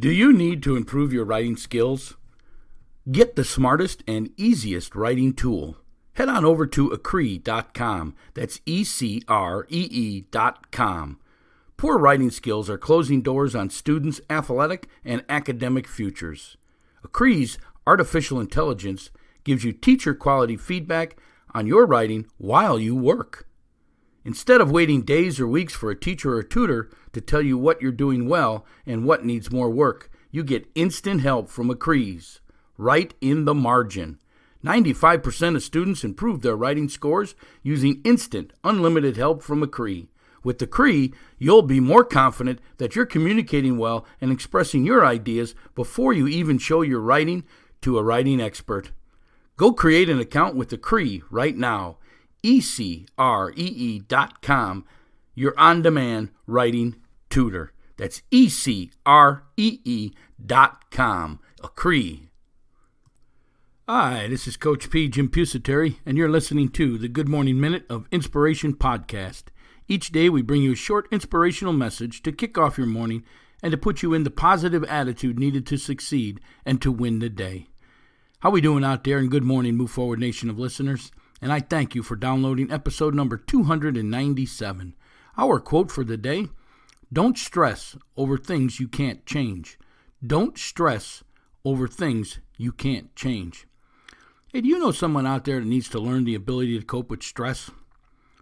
Do you need to improve your writing skills? Get the smartest and easiest writing tool. Head on over to ecree.com. That's ECREE.com. Poor writing skills are closing doors on students' athletic and academic futures. Ecree's artificial intelligence gives you teacher-quality feedback on your writing while you work. Instead of waiting days or weeks for a teacher or tutor to tell you what you're doing well and what needs more work, you get instant help from Ecree's, right in the margin. 95% of students improve their writing scores using instant, unlimited help from Ecree. With Ecree, you'll be more confident that you're communicating well and expressing your ideas before you even show your writing to a writing expert. Go create an account with Ecree right now. ECREE.com, your on-demand writing tutor. That's ECREE.com. Ecree. Hi, this is Coach P, Jim Pusateri, and you're listening to the Good Morning Minute of Inspiration podcast. Each day we bring you a short inspirational message to kick off your morning and to put you in the positive attitude needed to succeed and to win the day. How we doing out there? And good morning, Move Forward Nation of listeners. And I thank you for downloading episode number 297. Our quote for the day: don't stress over things you can't change. Don't stress over things you can't change. Hey, do you know someone out there that needs to learn the ability to cope with stress?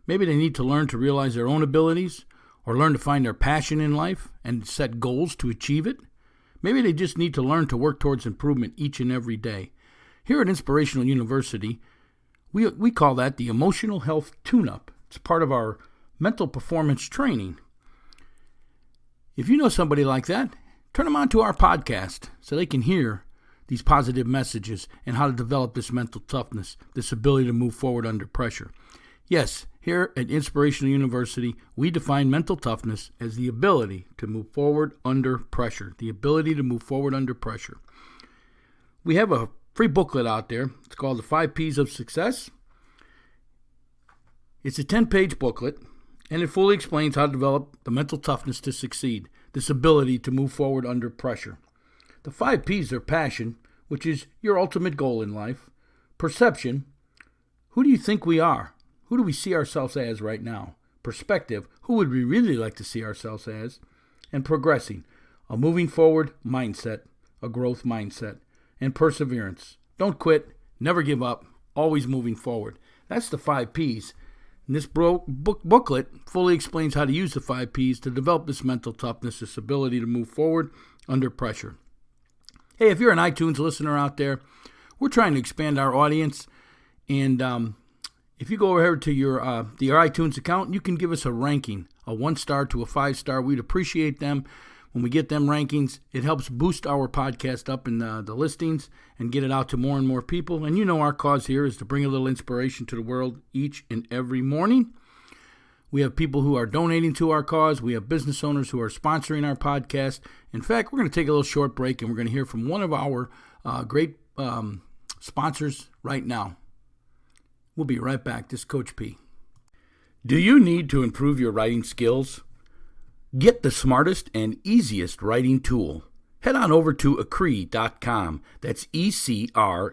Maybe they need to learn to realize their own abilities, or learn to find their passion in life and set goals to achieve it. Maybe they just need to learn to work towards improvement each and every day. Here at Inspirational University, we call that the Emotional Health Tune-Up. It's part of our mental performance training. If you know somebody like that, turn them on to our podcast so they can hear these positive messages and how to develop this mental toughness, this ability to move forward under pressure. Yes, here at Inspirational University, we define mental toughness as the ability to move forward under pressure. The ability to move forward under pressure. We have a free booklet out there. It's called The 5 P's of Success. It's a 10-page booklet, and it fully explains how to develop the mental toughness to succeed, this ability to move forward under pressure. The 5 P's are passion, which is your ultimate goal in life; perception, who do you think we are? Who do we see ourselves as right now? Perspective, who would we really like to see ourselves as? And progressing, a moving forward mindset, a growth mindset. And perseverance. Don't quit, never give up, always moving forward. That's the 5 P's. And this booklet fully explains how to use the 5 P's to develop this mental toughness, this ability to move forward under pressure. Hey, if you're an iTunes listener out there, we're trying to expand our audience. And if you go over to your iTunes account, you can give us a ranking, a 1-star to a 5-star. We'd appreciate them. When we get them rankings, it helps boost our podcast up in the listings and get it out to more and more people. And you know our cause here is to bring a little inspiration to the world each and every morning. We have people who are donating to our cause. We have business owners who are sponsoring our podcast. In fact, we're going to take a little short break, and we're going to hear from one of our great sponsors right now. We'll be right back. This is Coach P. Do you need to improve your writing skills? Get the smartest and easiest writing tool. Head on over to ecree.com. That's ECREE.com.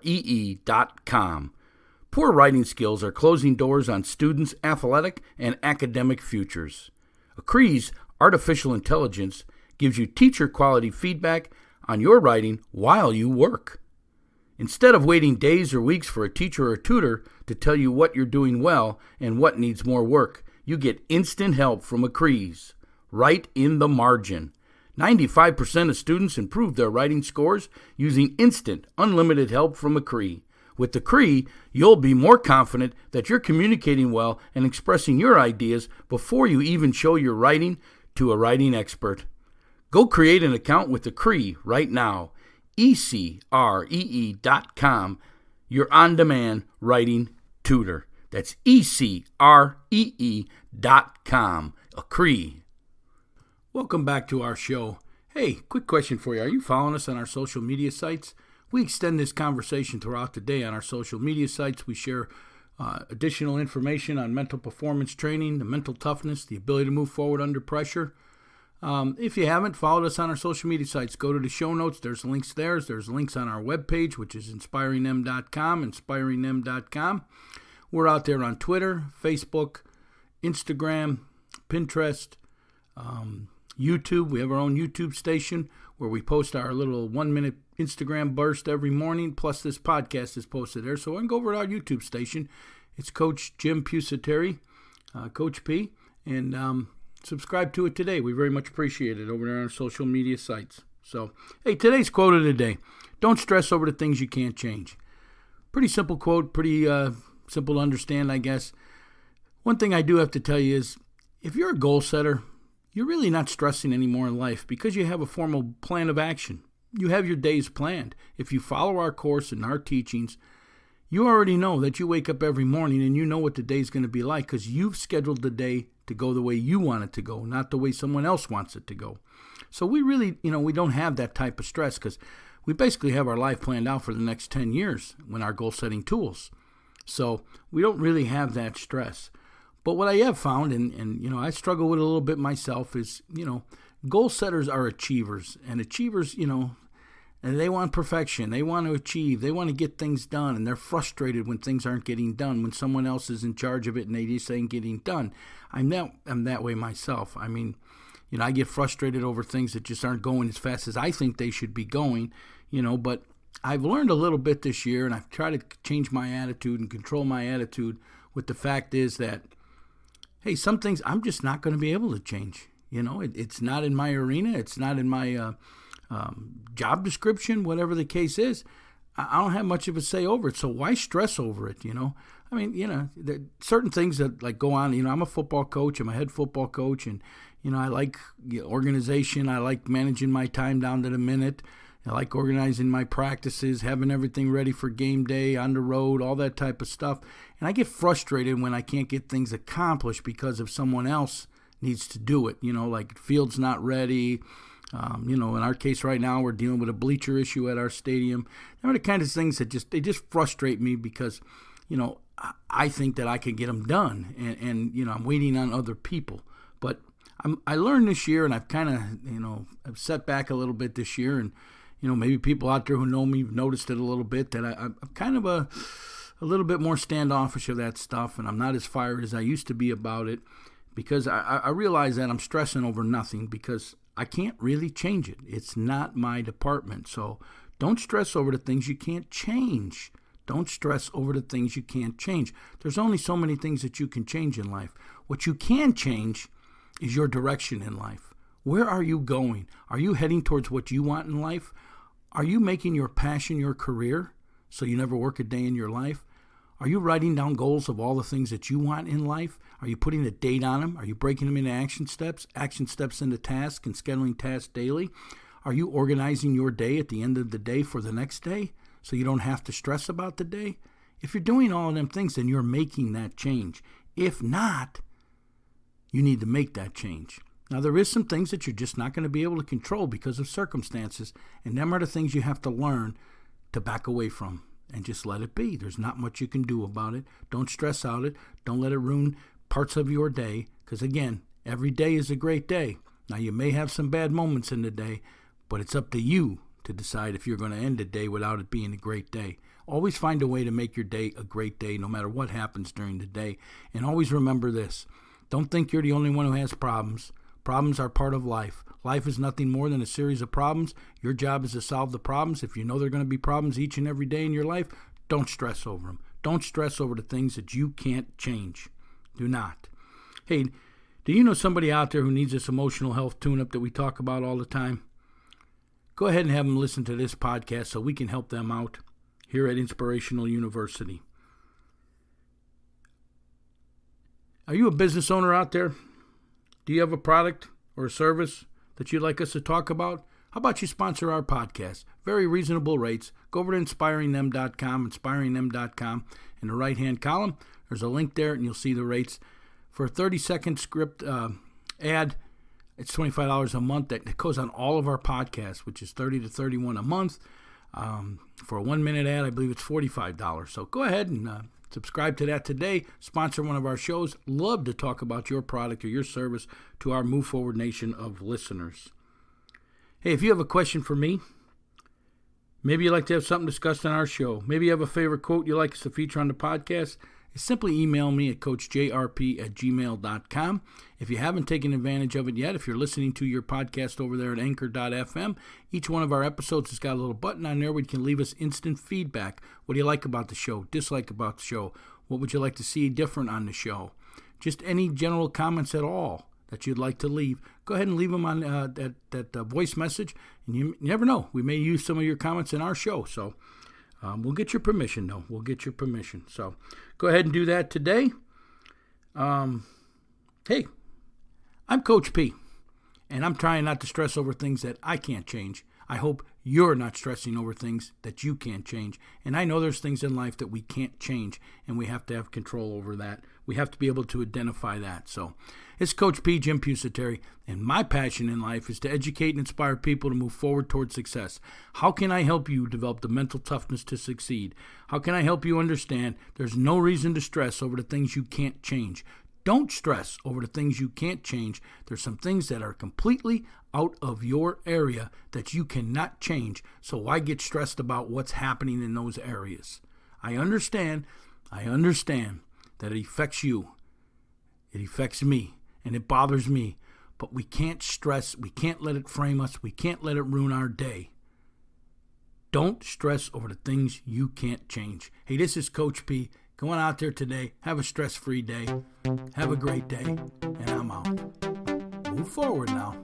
Poor writing skills are closing doors on students' athletic and academic futures. Ecree's artificial intelligence gives you teacher-quality feedback on your writing while you work. Instead of waiting days or weeks for a teacher or tutor to tell you what you're doing well and what needs more work, you get instant help from Ecree's, right in the margin. 95% of students improve their writing scores using instant, unlimited help from Ecree. With Ecree, you'll be more confident that you're communicating well and expressing your ideas before you even show your writing to a writing expert. Go create an account with Ecree right now. ECREE.com, your on-demand writing tutor. That's ECREE.com. Ecree. Welcome back to our show. Hey, quick question for you. Are you following us on our social media sites? We extend this conversation throughout the day on our social media sites. We share additional information on mental performance training, the mental toughness, the ability to move forward under pressure. If you haven't followed us on our social media sites, go to the show notes. There's links there. There's links on our webpage, which is inspiringthem.com. We're out there on Twitter, Facebook, Instagram, Pinterest, YouTube. We have our own YouTube station where we post our little 1-minute Instagram burst every morning, plus this podcast is posted there. So I can go over to our YouTube station. It's Coach Jim Pusateri, Coach P, and subscribe to it today. We very much appreciate it over there on our social media sites. So, hey, today's quote of the day: don't stress over the things you can't change. Pretty simple quote, pretty simple to understand, I guess. One thing I do have to tell you is, if you're a goal setter, you're really not stressing anymore in life because you have a formal plan of action. You have your days planned. If you follow our course and our teachings, you already know that you wake up every morning and you know what the day's going to be like because you've scheduled the day to go the way you want it to go, not the way someone else wants it to go. So we really, we don't have that type of stress because we basically have our life planned out for the next 10 years when our goal setting tools. So we don't really have that stress. But what I have found, and I struggle with a little bit myself, is, goal setters are achievers. And achievers, and they want perfection. They want to achieve. They want to get things done. And they're frustrated when things aren't getting done, when someone else is in charge of it and they just ain't getting done. I'm that way myself. I mean, I get frustrated over things that just aren't going as fast as I think they should be going, but I've learned a little bit this year, and I've tried to change my attitude and control my attitude with the fact is that, hey, some things I'm just not going to be able to change. It's not in my arena. It's not in my job description, whatever the case is. I don't have much of a say over it, so why stress over it, I mean, there certain things that like go on, I'm a football coach. I'm a head football coach, and, I like organization. I like managing my time down to the minute. I like organizing my practices, having everything ready for game day, on the road, all that type of stuff. And I get frustrated when I can't get things accomplished because of someone else needs to do it. Like field's not ready. In our case right now, we're dealing with a bleacher issue at our stadium. They're the kind of things that just frustrate me because, I think that I can get them done, and I'm waiting on other people. But I learned this year, and I've kind of, I've set back a little bit this year, and maybe people out there who know me have noticed it a little bit, that I'm kind of a little bit more standoffish of that stuff, and I'm not as fired as I used to be about it because I realize that I'm stressing over nothing because I can't really change it. It's not my department. So don't stress over the things you can't change. Don't stress over the things you can't change. There's only so many things that you can change in life. What you can change is your direction in life. Where are you going? Are you heading towards what you want in life? Are you making your passion your career so you never work a day in your life? Are you writing down goals of all the things that you want in life? Are you putting a date on them? Are you breaking them into action steps into tasks and scheduling tasks daily? Are you organizing your day at the end of the day for the next day so you don't have to stress about the day? If you're doing all of them things, then you're making that change. If not, you need to make that change. Now, there is some things that you're just not going to be able to control because of circumstances, and them are the things you have to learn to back away from and just let it be. There's not much you can do about it. Don't stress out it. Don't let it ruin parts of your day because, again, every day is a great day. Now, you may have some bad moments in the day, but it's up to you to decide if you're going to end the day without it being a great day. Always find a way to make your day a great day no matter what happens during the day. And always remember this. Don't think you're the only one who has problems. Problems are part of life. Life is nothing more than a series of problems. Your job is to solve the problems. If you know there are going to be problems each and every day in your life, don't stress over them. Don't stress over the things that you can't change. Do not. Hey, do you know somebody out there who needs this emotional health tune-up that we talk about all the time? Go ahead and have them listen to this podcast so we can help them out here at Inspirational University. Are you a business owner out there? Do you have a product or a service that you'd like us to talk about? How about you sponsor our podcast? Very reasonable rates. Go over to inspiringthem.com. In the right-hand column, there's a link there, and you'll see the rates. For a 30-second script ad, it's $25 a month. That goes on all of our podcasts, which is $30 to $31 a month. For a 1-minute ad, I believe it's $45. So go ahead and Subscribe to that today. Sponsor one of our shows. Love to talk about your product or your service to our Move Forward Nation of listeners. Hey, if you have a question for me, maybe you'd like to have something discussed on our show, maybe you have a favorite quote you'd like us to feature on the podcast, simply email me at coachjrp@gmail.com. If you haven't taken advantage of it yet, if you're listening to your podcast over there at anchor.fm, each one of our episodes has got a little button on there where you can leave us instant feedback. What do you like about the show? Dislike about the show? What would you like to see different on the show? Just any general comments at all that you'd like to leave, go ahead and leave them on that voice message. And you never know, we may use some of your comments in our show. So we'll get your permission, though. We'll get your permission. So go ahead and do that today. Hey, I'm Coach P, and I'm trying not to stress over things that I can't change. I hope you're not stressing over things that you can't change. And I know there's things in life that we can't change, and we have to have control over that. We have to be able to identify that. So it's Coach P, Jim Pusateri, and my passion in life is to educate and inspire people to move forward towards success. How can I help you develop the mental toughness to succeed? How can I help you understand there's no reason to stress over the things you can't change? Don't stress over the things you can't change. There's some things that are completely out of your area that you cannot change. So why get stressed about what's happening in those areas? I understand that it affects you. It affects me, and it bothers me. But we can't stress. We can't let it frame us. We can't let it ruin our day. Don't stress over the things you can't change. Hey, this is Coach P. Go on out there today. Have a stress-free day. Have a great day. And I'm out. Move forward now.